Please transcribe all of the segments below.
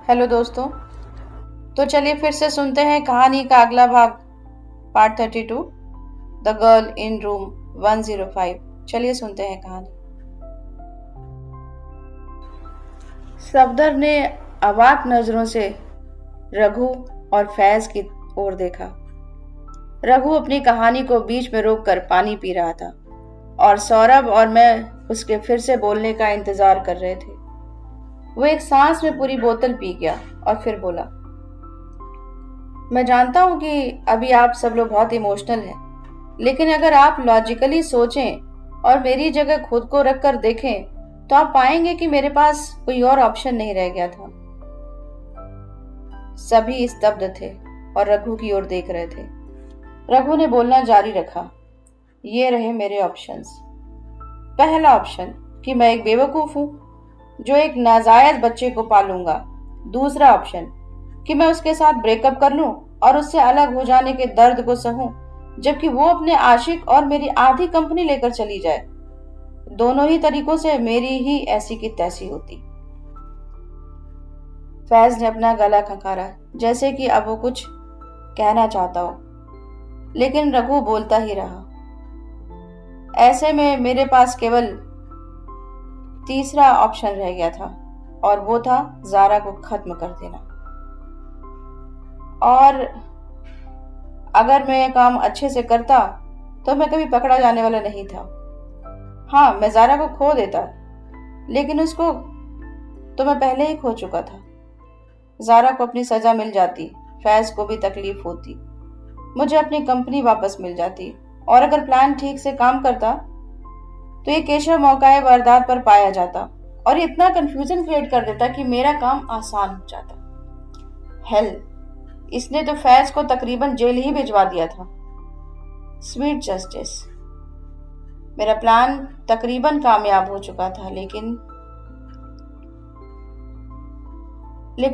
Hello दोस्तों। तो चलिए फिर से सुनते हैं कहानी का अगला भाग, part 32, the girl in room 105। चलिए सुनते हैं कहानी। सफदर ने अवाक नजरों से रघु और फैज की ओर देखा। रघु अपनी कहानी को बीच में रोककर पानी पी रहा था और सौरभ और मैं उसके फिर से बोलने का इंतजार कर रहे थे। वो एक सांस में पूरी बोतल पी गया और फिर बोला, मैं जानता हूं कि अभी आप सब लोग बहुत इमोशनल हैं, लेकिन अगर आप लॉजिकली सोचें और मेरी जगह खुद को रख कर देखें तो आप पाएंगे कि मेरे पास कोई और ऑप्शन नहीं रह गया था। सभी स्तब्ध थे और रघु की ओर देख रहे थे। रघु ने बोलना जारी रखा, ये रहे मेरे ऑप्शंस। पहला ऑप्शन कि मैं एक बेवकूफ हूं जो एक नाजायज बच्चे को पालूंगा। दूसरा ऑप्शन कि मैं उसके साथ ब्रेकअप कर लूं और उससे अलग हो जाने के दर्द को सहूं, जबकि वो अपने आशिक और मेरी आधी कंपनी लेकर चली जाए। दोनों ही तरीकों से मेरी ही ऐसी की तैसी होती। फैज ने अपना गला खंखारा, जैसे कि अब वो कुछ कहना चाहता हो, लेकिन रघु बोलता ही रहा। ऐसे में मेरे पास केवल तीसरा ऑप्शन रह गया था और वो था जारा को खत्म कर देना। और अगर मैं ये काम अच्छे से करता तो मैं कभी पकड़ा जाने वाला नहीं था। हाँ, मैं जारा को खो देता, लेकिन उसको तो मैं पहले ही खो चुका था। जारा को अपनी सजा मिल जाती, फैज को भी तकलीफ होती, मुझे अपनी कंपनी वापस मिल जाती, और अगर प्लान ठीक से काम करता तो ये केशव मौकाए वारदात पर पाया जाता और ये इतना कंफ्यूजन क्रिएट कर देता कि मेरा काम आसान हो जाता। हेल, इसने तो फैज को तकरीबन जेल ही भिजवा दिया था। स्वीट जस्टिस, मेरा प्लान तकरीबन कामयाब हो चुका था, लेकिन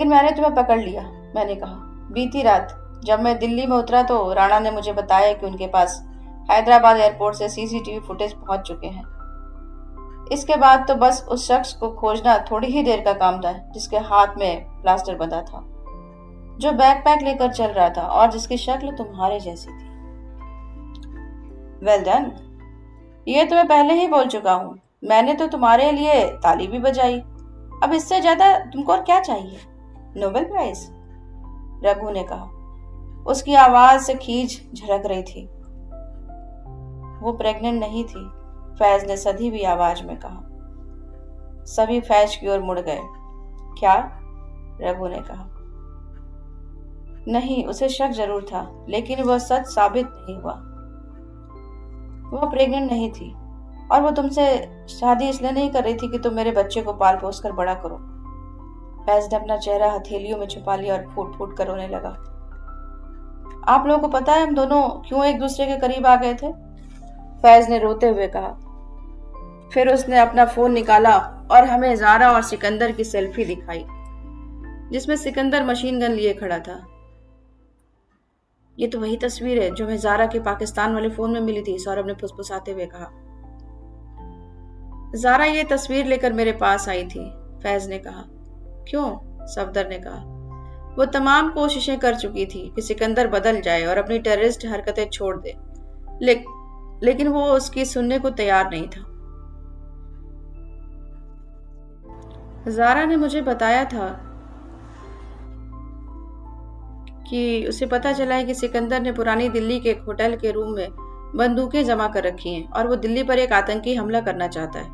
मैंने तुम्हें पकड़ लिया। मैंने कहा, बीती रात जब मैं दिल्ली में उतरा तो राणा ने मुझे बताया कि उनके पास हैदराबाद एयरपोर्ट से सीसीटीवी फुटेज पहुंच चुके हैं। इसके बाद तो बस उस शख्स को खोजना थोड़ी ही देर का काम था जिसके हाथ में प्लास्टर बंधा था, जो बैकपैक लेकर चल रहा था और जिसकी शक्ल तुम्हारे जैसी थी। वेल डन, ये तो मैं पहले ही बोल चुका हूँ। मैंने तो तुम्हारे लिए ताली भी बजाई। अब इससे ज्यादा तुमको और क्या चाहिए? Nobel prize? रघु ने कहा। उसकी आवाज से खींच झलक रही थी। वो प्रेग्नेंट नहीं थी, फैज ने सधी हुई आवाज में कहा। सभी फैज की ओर मुड़ गए। क्या? रघु ने कहा। नहीं, उसे शक जरूर था, लेकिन वह सच साबित नहीं हुआ। वह प्रेग्नेंट नहीं थी और वो तुमसे शादी इसलिए नहीं कर रही थी कि तुम मेरे बच्चे को पाल पोस कर बड़ा करो। फैज ने अपना चेहरा हथेलियों में छुपा लिया और फूट फूट कर रोने लगा। आप लोगों को पता है हम दोनों क्यों एक दूसरे के करीब आ गए थे? फैज ने रोते हुए कहा। फिर उसने अपना फोन निकाला और हमें जारा और सिकंदर की सेल्फी दिखाई, जिसमें सिकंदर मशीन गन लिए खड़ा था। ये तो वही तस्वीर है जो हमें जारा के पाकिस्तान वाले फोन में मिली थी, सौरभ ने फुसफुसाते हुए कहा। जारा ये तस्वीर लेकर मेरे पास आई थी, फैज ने कहा। क्यों? सफदर ने कहा। वो तमाम कोशिशें कर चुकी थी कि सिकंदर बदल जाए और अपनी टेररिस्ट हरकतें छोड़ दे, लेकिन वो उसकी सुनने को तैयार नहीं था। जारा ने मुझे बताया था कि उसे पता चला है कि सिकंदर ने पुरानी दिल्ली के एक होटल के रूम में बंदूकें जमा कर रखी हैं और वो दिल्ली पर एक आतंकी हमला करना चाहता है।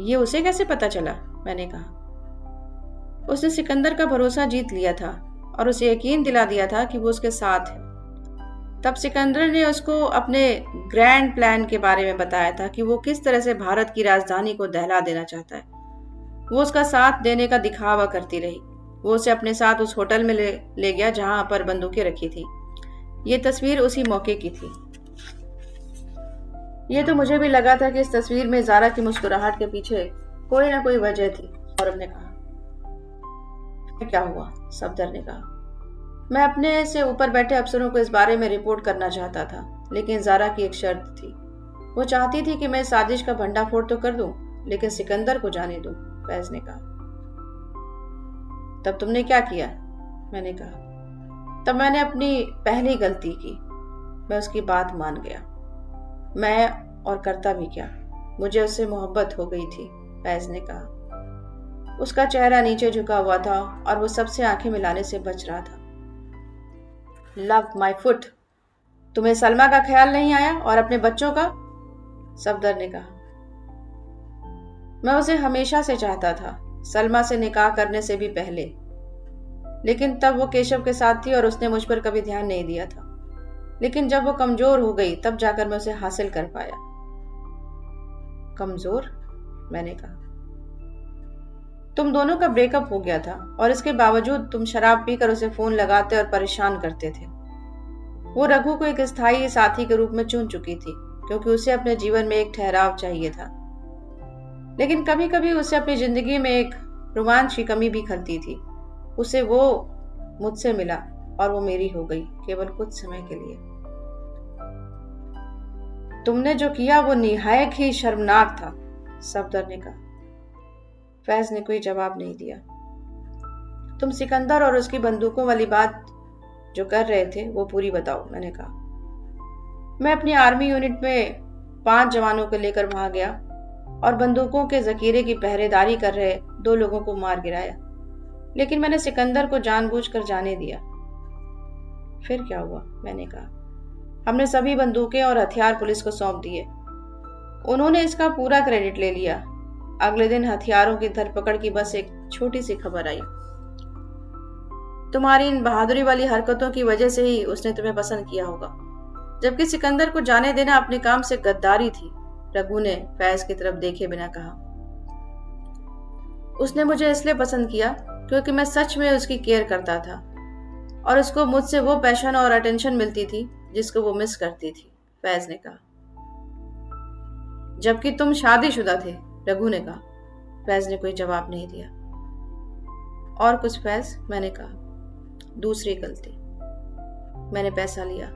ये उसे कैसे पता चला? मैंने कहा। उसने सिकंदर का भरोसा जीत लिया था और उसे यकीन दिला दिया था कि वो उसके साथ है। तब सिकंदर ने उसको अपने ग्रैंड प्लान के बारे में बताया था कि वो किस तरह से भारत की राजधानी को दहला देना चाहता है। वो उसका साथ देने का दिखावा करती रही। वो उसे अपने साथ उस होटल में ले गया जहां पर बंदूकें रखी थी। ये तस्वीर उसी मौके की थी। ये तो मुझे भी लगा था कि इस तस्वीर में जारा की मुस्कुराहट के पीछे कोई ना कोई वजह थी, सौरभ ने कहा। क्या हुआ? सफदर ने कहा। मैं अपने से ऊपर बैठे अफसरों को इस बारे में रिपोर्ट करना चाहता था, लेकिन जारा की एक शर्त थी। वो चाहती थी कि मैं साजिश का भंडाफोड़ तो कर दूं, लेकिन सिकंदर को जाने दूं, फैज ने कहा। तब तुमने क्या किया? मैंने कहा। तब मैंने अपनी पहली गलती की। मैं उसकी बात मान गया। मैं और करता भी क्या, मुझे उससे मोहब्बत हो गई थी, फैज ने कहा। उसका चेहरा नीचे झुका हुआ था और वो सबसे आंखें मिलाने से बच रहा था। Love my foot. तुम्हें सलमा का ख्याल नहीं आया और अपने बच्चों का? सफदर ने कहा। मैं उसे हमेशा से चाहता था, सलमा से निकाह करने से भी पहले, लेकिन तब वो केशव के साथ थी और उसने मुझ पर कभी ध्यान नहीं दिया था। लेकिन जब वो कमजोर हो गई तब जाकर मैं उसे हासिल कर पाया। कमजोर? मैंने कहा। तुम दोनों का ब्रेकअप हो गया था और इसके बावजूद तुम शराब पीकर उसे फोन लगाते और परेशान करते थे। वो रघु को एक स्थायी साथी के रूप में चुन चुकी थी, क्योंकि उसे अपने जीवन में एक ठहराव चाहिए था। लेकिन कभी कभी उसे अपनी जिंदगी में एक रोमांच की कमी भी खलती थी। उसे वो मुझसे मिला और वो मेरी हो गई, केवल कुछ समय के लिए। तुमने जो किया वो निहायत ही शर्मनाक था, सफदर ने कहा। फैज ने कोई जवाब नहीं दिया। तुम सिकंदर और उसकी बंदूकों वाली बात जो कर रहे थे वो पूरी बताओ, मैंने कहा। मैं अपनी आर्मी यूनिट में 5 जवानों को लेकर वहां गया और बंदूकों के जखीरे की पहरेदारी कर रहे 2 लोगों को मार गिराया, लेकिन मैंने सिकंदर को जानबूझकर जाने दिया। फिर क्या हुआ? मैंने कहा। हमने सभी बंदूकें और हथियार पुलिस को सौंप दिए। उन्होंने इसका पूरा क्रेडिट ले लिया। अगले दिन हथियारों की धरपकड़ की बस एक छोटी सी खबर आई। तुम्हारी इन बहादुरी वाली हरकतों की वजह से ही उसने तुम्हें पसंद किया होगा, जबकि सिकंदर को जाने देना अपने काम से गद्दारी थी, रघु ने फैज की तरफ देखे बिना कहा। उसने मुझे इसलिए पसंद किया क्योंकि मैं सच में उसकी केयर करता था और उसको मुझसे वो पैशन और अटेंशन मिलती थी जिसको वो मिस करती थी, फैज ने कहा। जबकि तुम शादीशुदा थे, रघु ने कहा। फैज ने कोई जवाब नहीं दिया। और कुछ फैज? मैंने कहा। दूसरी गलती, मैंने पैसा लिया,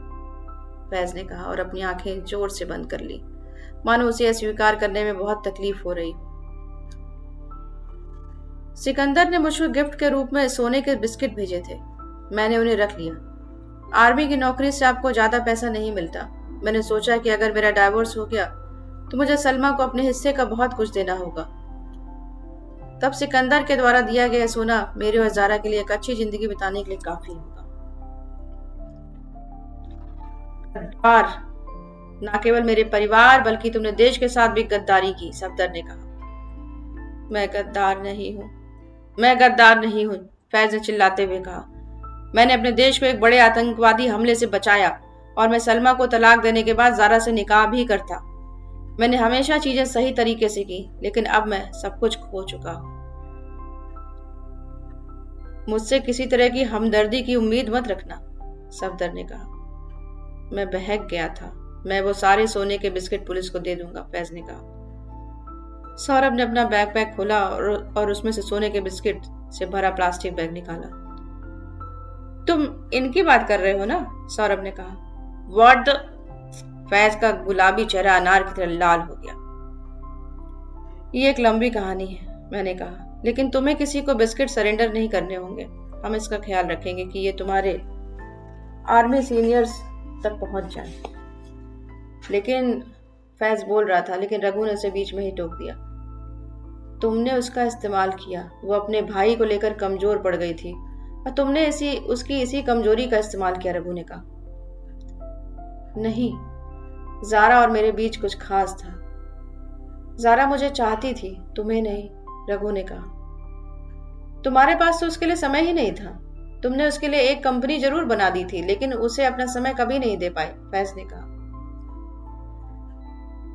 फैज ने कहा और अपनी आंखें जोर से बंद कर ली, मानो उसे अस्वीकार करने में बहुत तकलीफ हो रही। सिकंदर ने मुझको गिफ्ट के रूप में सोने के बिस्किट भेजे थे, मैंने उन्हें रख लिया। आर्मी की नौकरी से आपको ज्यादा पैसा नहीं मिलता। मैंने सोचा कि अगर मेरा डाइवोर्स हो गया तो मुझे सलमा को अपने हिस्से का बहुत कुछ देना होगा। तब सिकंदर के द्वारा दिया गया सोना मेरे और ज़ारा के लिए एक अच्छी जिंदगी बिताने के लिए काफी होगा। गद्दार, न केवल मेरे परिवार बल्कि तुमने देश के साथ भी गद्दारी की, सफदर ने कहा। मैं गद्दार नहीं हूं, मैं गद्दार नहीं हूं, फैज ने चिल्लाते हुए कहा। मैंने अपने देश को एक बड़े आतंकवादी हमले से बचाया और मैं सलमा को तलाक देने के बाद ज़ारा से निकाह भी करता। मैंने हमेशा चीजें सही तरीके से की, लेकिन अब मैं सब कुछ खो चुका हूं। मुझसे किसी तरह की हमदर्दी की उम्मीद मत रखना, सफदर ने कहा। मैं बहक गया था। मैं वो सारे सोने के बिस्किट पुलिस को दे दूंगा, फैज ने कहा। सौरभ ने अपना बैकपैक खोला और उसमें से सोने के बिस्किट से भरा प्लास्टिक बैग निकाला। तुम इनकी बात कर रहे हो ना? सौरभ ने कहा। What the? फैज का गुलाबी चेहरा अनार की तरह लाल हो गया। ये एक लंबी कहानी है, मैंने कहा, लेकिन तुम्हें किसी को बिस्किट सरेंडर नहीं करने होंगे। हम इसका ख्याल रखेंगे कि ये तुम्हारे आर्मी सीनियर्स तक पहुंच जाए। लेकिन फैज बोल रहा था, लेकिन रघु ने उसे बीच में ही टोक दिया। तुमने उसका इस्तेमाल किया। वो अपने भाई को लेकर कमजोर पड़ गई थी और तुमने उसकी इसी कमजोरी का इस्तेमाल किया, रघु ने कहा। नहीं, ज़ारा और मेरे बीच कुछ खास था। ज़ारा मुझे चाहती थी, तुम्हें नहीं, रघु ने कहा। तुम्हारे पास तो उसके लिए समय ही नहीं था। तुमने उसके लिए एक कंपनी जरूर बना दी थी, लेकिन उसे अपना समय कभी नहीं दे पाए, फैज ने कहा।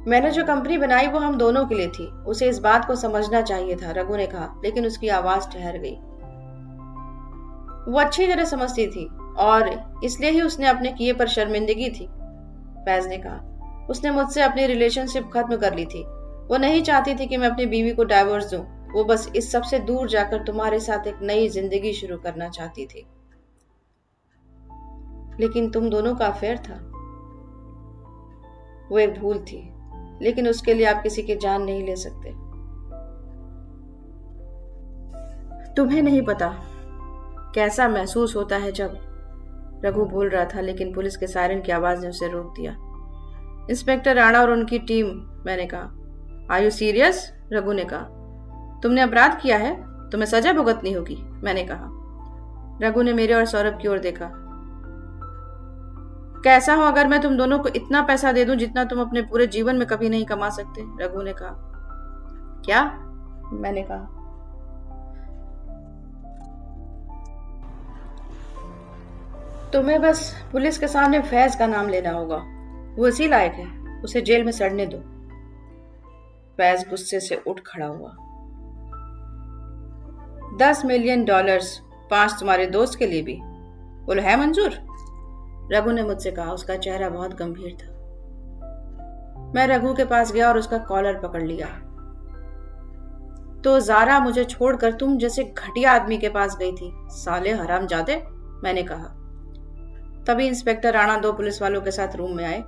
मैंने जो कंपनी बनाई वो हम दोनों के लिए थी। उसे इस बात को समझना चाहिए था, रघु ने कहा, लेकिन उसकी आवाज ठहर गई। वो अच्छी तरह समझती थी और इसलिए ही उसने अपने किए पर शर्मिंदगी थी, फैज ने कहा। उसने मुझसे अपनी रिलेशनशिप खत्म कर ली थी। वो नहीं चाहती थी कि मैं अपनी बीवी को डाइवोर्स दूं। वो बस इस सब से दूर जाकर तुम्हारे साथ एक नई जिंदगी शुरू करना चाहती थी। लेकिन तुम दोनों का अफेयर था। वो एक भूल थी, लेकिन उसके लिए आप किसी की जान नहीं ले सकते। तुम्हें नहीं पता, कैसा महसूस होता है जब। रघु बोल रहा था, लेकिन पुलिस के सायरन की आवाज ने उसे रोक दिया। इंस्पेक्टर राणा और उनकी टीम, मैंने कहा। Are you serious? रघु ने कहा। तुमने अपराध किया है, तुम्हें सजा भुगतनी होगी, मैंने कहा। रघु ने मेरे और सौरभ की ओर देखा। कैसा हो अगर मैं तुम दोनों को इतना पैसा दे दूं जितना तुम अपने पूरे जीवन में कभी नहीं कमा सकते? रघु ने कहा। क्या? मैंने कहा। तुम्हें बस पुलिस के सामने फैज का नाम लेना होगा, वो इसी लायक है, उसे जेल में सड़ने दो। फैज गुस्से से उठ खड़ा हुआ। $10 मिलियन, 5 तुम्हारे दोस्त के लिए भी, बोलो है मंजूर? रघु ने मुझसे कहा। उसका चेहरा बहुत गंभीर था। मैं रघु के पास गया और उसका कॉलर पकड़ लिया। तो जारा, मुझे छोड़कर तुम जैसे घटिया आदमी के पास गई थी, साले हरामजादे, मैंने कहा। तभी इंस्पेक्टर राणा 2 पुलिस वालों के साथ रूम में आए।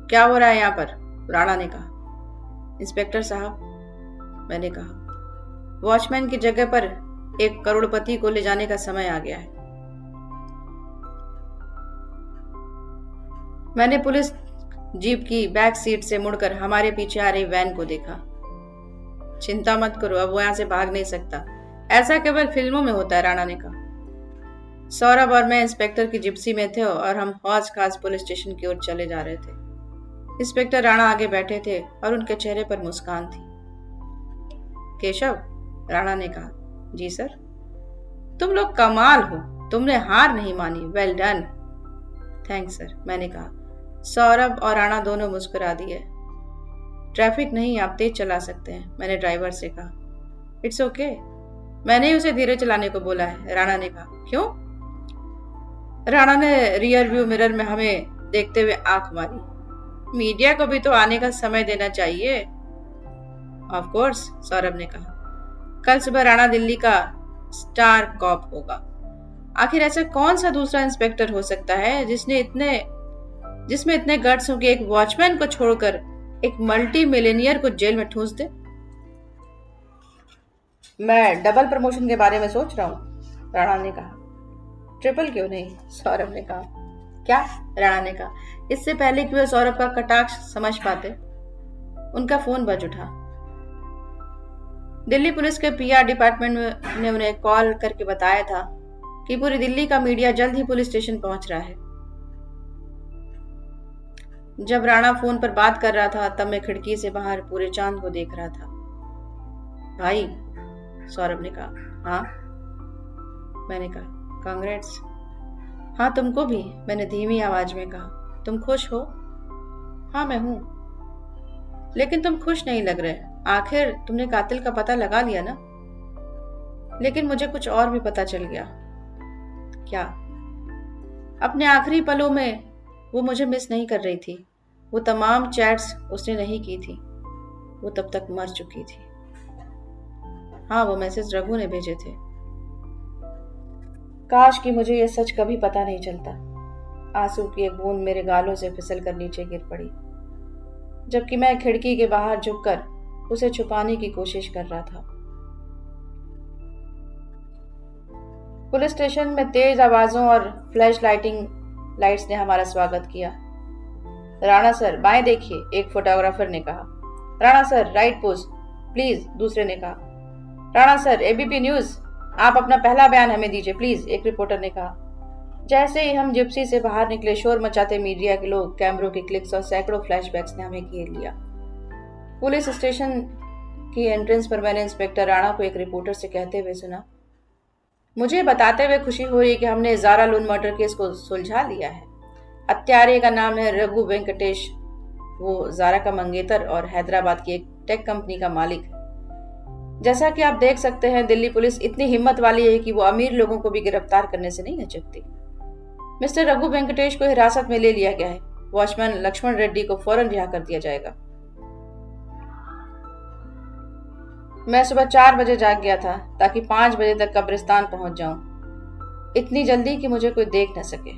क्या हो रहा है यहाँ पर? राणा ने कहा। इंस्पेक्टर साहब, मैंने कहा, वॉचमैन की जगह पर एक करोड़पति को ले जाने का समय आ गया है। मैंने पुलिस जीप की बैक सीट से मुड़कर हमारे पीछे आ रही वैन को देखा। चिंता मत करो, अब वो यहां से भाग नहीं सकता, ऐसा केवल फिल्मों में होता है, राणा ने कहा। सौरभ और मैं इंस्पेक्टर की जिप्सी में थे और हम हौज खास पुलिस स्टेशन की ओर चले जा रहे थे। इंस्पेक्टर राणा आगे बैठे थे और उनके चेहरे पर मुस्कान थी। केशव, राणा ने कहा। जी सर। तुम लोग कमाल हो, तुमने हार नहीं मानी, वेल डन। थैंक्स सर, मैंने कहा। सौरभ और राणा दोनों मुस्कुरा दिए। ट्रैफिक नहीं, आप तेज चला सकते हैं, मैंने ड्राइवर से कहा। इट्स ओके, मैंने ही उसे धीरे चलाने को बोला है, राणा ने कहा। क्यों? राणा ने रियर व्यू मिरर में हमें देखते हुए आंख मारी। मीडिया को भी तो आने का समय देना चाहिए। ऑफ कोर्स, सौरभ ने कहा। कल सुबह राणा दिल्ली का स्टार कॉप होगा। आखिर ऐसा कौन सा दूसरा इंस्पेक्टर हो सकता है जिसमें इतने गट्स हो कि एक वॉचमैन को छोड़कर एक मल्टी मिलेनियर को जेल में ठूंस दे? मैं डबल प्रमोशन के बारे में सोच रहा हूँ, राणा ने कहा। ट्रिपल क्यों नहीं? सौरभ ने कहा। क्या? राणा ने कहा, इससे पहले कि वह सौरभ का कटाक्ष समझ पाते। उनका फोन बज उठा। दिल्ली पुलिस के पीआर डिपार्टमेंट ने उन्हें कॉल करके बताया था कि पूरी दिल्ली का मीडिया जल्द ही पुलिस स्टेशन पहुंच रहा है। जब राणा फोन पर बात कर रहा था तब मैं खिड़की से बाहर पूरे चांद को देख रहा था। भाई, सौरभ ने कहा। हाँ, मैंने कहा। कांग्रेट्स। हाँ, तुमको भी, मैंने धीमी आवाज में कहा। तुम खुश हो? हाँ, मैं हूं। लेकिन तुम खुश नहीं लग रहे। आखिर तुमने कातिल का पता लगा लिया ना? लेकिन मुझे कुछ और भी पता चल गया। क्या? अपने आखिरी पलों में वो मुझे मिस नहीं कर रही थी। वो तमाम चैट्स उसने नहीं की थी। वो तब तक मर चुकी थी। हाँ, वो मैसेज रघु ने भेजे थे। काश कि मुझे ये सच कभी पता नहीं चलता। आंसू की एक बूंद मेरे गालों से फिसल कर नीचे गिर पड़ी, जबकि मैं खिड़की के बाहर झुककर उसे छुपाने की कोशिश कर रहा था। पुलिस स्टेशन में तेज आवाजों और फ्लैश लाइट्स ने हमारा स्वागत किया। राणा सर, बाएं देखिए, एक फोटोग्राफर ने कहा। Rana sir, right pose please, दूसरे ने कहा। राणा सर, एबीपी न्यूज, आप अपना पहला बयान हमें दीजिए प्लीज, एक रिपोर्टर ने कहा। जैसे ही हम जिप्सी से बाहर निकले, शोर मचाते मीडिया के लोग, कैमरों के क्लिक्स और सैकड़ों फ्लैशबैक्स ने हमें घेर लिया। पुलिस स्टेशन की एंट्रेंस पर मैंने इंस्पेक्टर राणा को एक रिपोर्टर से कहते हुए सुना, मुझे बताते हुए खुशी हो रही है कि हमने जारा लोन मर्डर केस को सुलझा लिया है। हत्यारे का नाम है रघु वेंकटेश। वो जारा का मंगेतर और हैदराबाद की एक टेक कंपनी का मालिक है। जैसा कि आप देख सकते हैं, दिल्ली पुलिस इतनी हिम्मत वाली है कि वो अमीर लोगों को भी गिरफ्तार करने से नहीं हिचकती। मिस्टर रघु वेंकटेश को हिरासत में ले लिया गया है। वॉचमैन लक्ष्मण रेड्डी को फौरन रिहा कर दिया जाएगा। मैं सुबह 4 बजे जाग गया था ताकि 5 बजे तक कब्रिस्तान पहुंच जाऊं, इतनी जल्दी कि मुझे कोई देख न सके।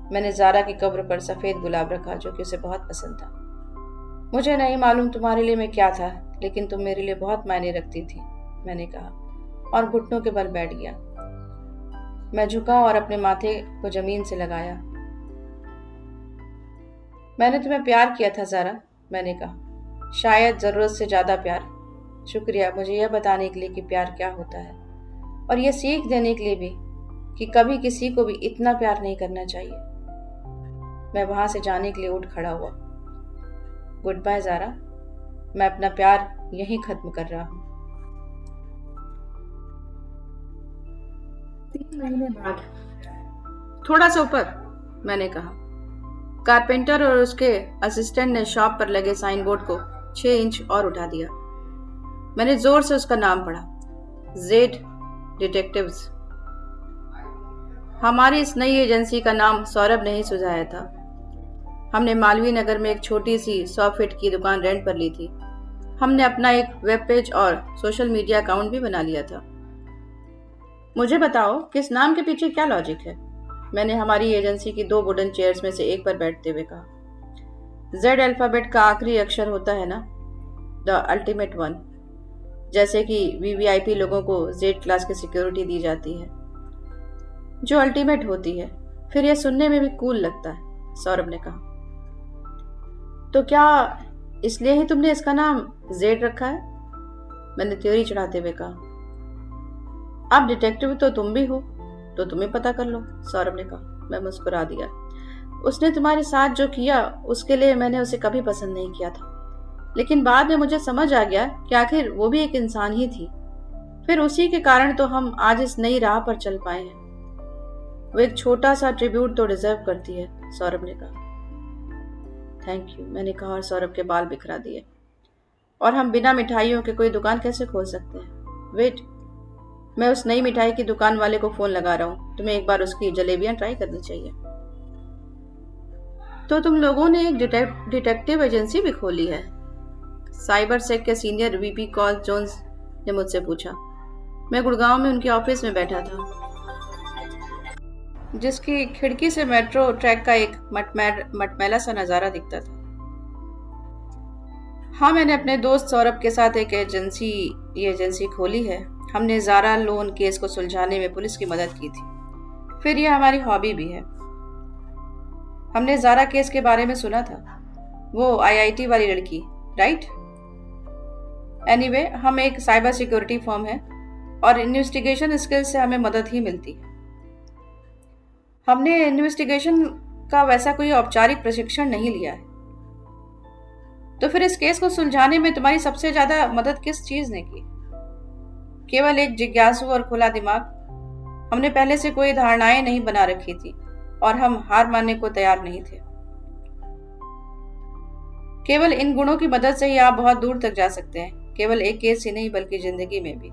मैंने जारा की कब्र पर सफेद गुलाब रखा जो कि उसे बहुत पसंद था। मुझे नहीं मालूम तुम्हारे लिए मैं क्या था, लेकिन तुम मेरे लिए बहुत मायने रखती थी, मैंने कहा और घुटनों के बल बैठ गया। मैं झुका और अपने माथे को जमीन से लगाया। मैंने तुम्हें प्यार किया था ज़ारा, मैंने कहा। शायद ज़रूरत से ज़्यादा प्यार। शुक्रिया मुझे यह बताने के लिए कि प्यार क्या होता है, और यह सीख देने के लिए भी कि कभी किसी को भी इतना प्यार नहीं करना चाहिए। मैं वहां से जाने के लिए उठ खड़ा हुआ। गुड बाय ज़ारा, मैं अपना प्यार यहीं खत्म कर रहा हूँ। 3 महीने बाद। थोड़ा सा ऊपर, मैंने कहा। कारपेंटर और उसके असिस्टेंट ने शॉप पर लगे साइन बोर्ड को 6 इंच और उठा दिया। मैंने जोर से उसका नाम पढ़ा, जेड डिटेक्टिव्स। हमारी इस नई एजेंसी का नाम सौरभ ने ही सुझाया था। हमने मालवीय नगर में एक छोटी सी 100 फीट की दुकान रेंट पर ली थी। हमने अपना एक वेब पेज और सोशल मीडिया अकाउंट भी बना लिया था। मुझे बताओ कि इस नाम के पीछे क्या लॉजिक है? मैंने हमारी एजेंसी की 2 वुडन चेयर्स में से एक पर बैठते हुए कहा। जेड अल्फाबेट का आखिरी अक्षर होता है ना, द अल्टीमेट वन। जैसे कि वीवीआईपी लोगों को जेड क्लास की सिक्योरिटी दी जाती है, जो अल्टीमेट होती है। फिर यह सुनने में भी कूल लगता है, सौरभ ने कहा। तो क्या इसलिए ही तुमने इसका नाम जेड रखा है? मैंने थ्योरी चढ़ाते हुए कहा। अब डिटेक्टिव तो तुम भी हो, तो तुम्हें पता कर लो, सौरभ ने कहा। मैं मुस्कुरा दिया। उसने तुम्हारे साथ जो किया उसके लिए मैंने उसे कभी पसंद नहीं किया था, लेकिन बाद में मुझे समझ आ गया कि आखिर वो भी एक इंसान ही थी। फिर उसी के कारण तो हम आज इस नई राह पर चल पाए हैं। वो एक छोटा सा ट्रिब्यूट तो डिजर्व करती है, सौरभ ने कहा। थैंक यू, मैंने कहा और सौरभ के बाल बिखरा दिए। और हम बिना मिठाइयों के कोई दुकान कैसे खोल सकते हैं? वेट, मैं उस नई मिठाई की दुकान वाले को फोन लगा रहा हूँ। तुम्हें एक बार उसकी जलेबियां ट्राई करनी चाहिए। तो तुम लोगों ने एक डिटेक्टिव एजेंसी भी खोली है? साइबर सेक के सीनियर वीपी कॉल जोन्स ने मुझसे पूछा। मैं गुड़गांव में उनके ऑफिस में बैठा था, जिसकी खिड़की से मेट्रो ट्रैक का एक मटमैला सा नजारा दिखता था। हाँ, मैंने अपने दोस्त सौरभ के साथ एक एजेंसी खोली है। हमने ज़ारा लोन केस को सुलझाने में पुलिस की मदद की थी। फिर यह हमारी हॉबी भी है। हमने ज़ारा केस के बारे में सुना था, वो आईआईटी वाली लड़की, राइट? एनीवे, हम एक साइबर सिक्योरिटी फर्म है और इन्वेस्टिगेशन स्किल्स से हमें मदद ही मिलती है। हमने इन्वेस्टिगेशन का वैसा कोई औपचारिक प्रशिक्षण नहीं लिया है। तो फिर इस केस को सुलझाने में तुम्हारी सबसे ज्यादा मदद किस चीज ने की? केवल एक जिज्ञासु और खुला दिमाग। हमने पहले से कोई धारणाएं नहीं बना रखी थी और हम हार मानने को तैयार नहीं थे। केवल इन गुणों की मदद से ही आप बहुत दूर तक जा सकते हैं, केवल एक केस ही नहीं बल्कि जिंदगी में भी।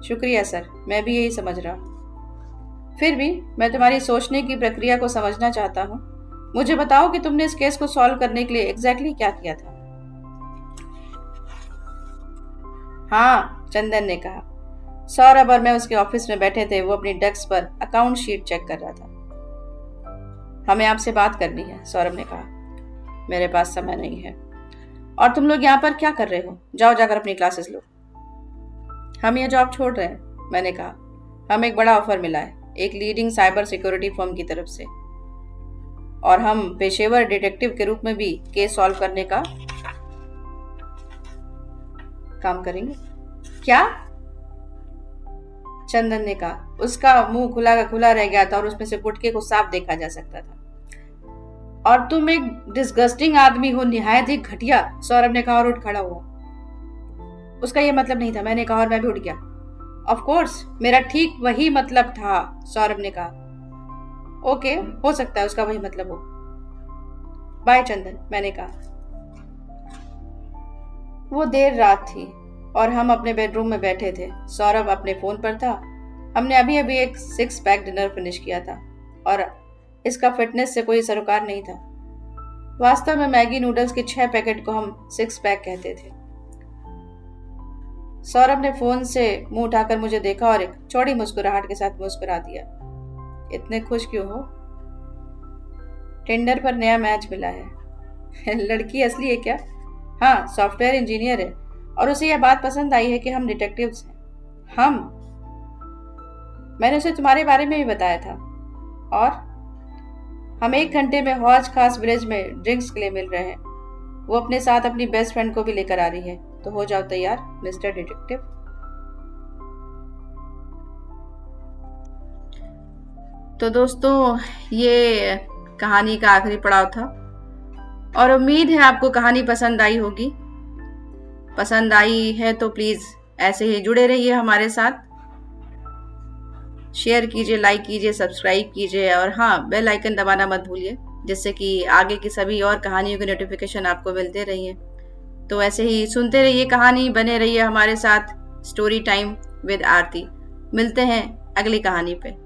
शुक्रिया सर, मैं भी यही समझ रहा हूँ। फिर भी मैं तुम्हारी सोचने की प्रक्रिया को समझना चाहता हूँ। मुझे बताओ कि तुमने इस केस को सॉल्व करने के लिए एग्जैक्टली क्या किया था? हाँ, चंदन ने कहा। सौरभ और मैं उसके ऑफिस में बैठे थे। वो अपनी डेस्क पर अकाउंट शीट चेक कर रहा था। हमें आपसे बात करनी है, सौरभ ने कहा। मेरे पास समय नहीं है। और तुम लोग यहाँ पर क्या कर रहे हो? जाओ जाकर अपनी क्लासेस लो। हम यह जॉब छोड़ रहे हैं, मैंने कहा। हमें एक बड़ा ऑफर मिला है, एक लीडिंग साइबर सिक्योरिटी फर्म की तरफ से, और हम पेशेवर डिटेक्टिव के रूप में भी केस सॉल्व करने का काम करेंगे। क्या? चंदन ने कहा। उसका मुंह खुला का खुला रह गया था और उसमें से गुटके को साफ देखा जा सकता था। और तुम एक डिस्गस्टिंग आदमी हो, निहायत ही घटिया, सौरभ ने कहा और उठ खड़ा हुआ। उसका यह मतलब नहीं था, मैंने कहा और मैं भी उठ गया। ऑफ कोर्स, मेरा ठीक वही मतलब था, सौरभ ने कहा। ओके, हो सकता है उसका वही मतलब हो। बाय चंदन, मैंने कहा। वो देर रात थी और हम अपने बेडरूम में बैठे थे। सौरभ अपने फोन पर था। हमने अभी अभी एक 6 पैक डिनर फिनिश किया था और इसका फिटनेस से कोई सरोकार नहीं था। वास्तव में मैगी नूडल्स के 6 पैकेट को हम 6 पैक कहते थे। सौरभ ने फोन से मुंह उठाकर मुझे देखा और एक चौड़ी मुस्कुराहट के साथ मुस्कुरा दिया। इतने खुश क्यों हो? टिंडर पर नया मैच मिला है। लड़की असली है क्या? हाँ, सॉफ्टवेयर इंजीनियर है और उसे यह बात पसंद आई है कि हम डिटेक्टिव्स हैं। हम मैंने उसे तुम्हारे बारे में भी बताया था। और हम 1 घंटे में हौज खास विलेज में ड्रिंक्स के लिए मिल रहे हैं। वो अपने साथ अपनी बेस्ट फ्रेंड को भी लेकर आ रही है। तो हो जाओ तैयार मिस्टर डिटेक्टिव। तो दोस्तों, ये कहानी का आखिरी पड़ाव था और उम्मीद है आपको कहानी पसंद आई होगी। पसंद आई है तो प्लीज ऐसे ही जुड़े रहिए हमारे साथ। शेयर कीजिए, लाइक कीजिए, सब्सक्राइब कीजिए और हाँ, बेल आइकन दबाना मत भूलिए, जिससे कि आगे की सभी और कहानियों की नोटिफिकेशन आपको मिलते रहिए। तो ऐसे ही सुनते रहिए कहानी, बने रहिए हमारे साथ। स्टोरी टाइम विद आरती। मिलते हैं अगली कहानी पे।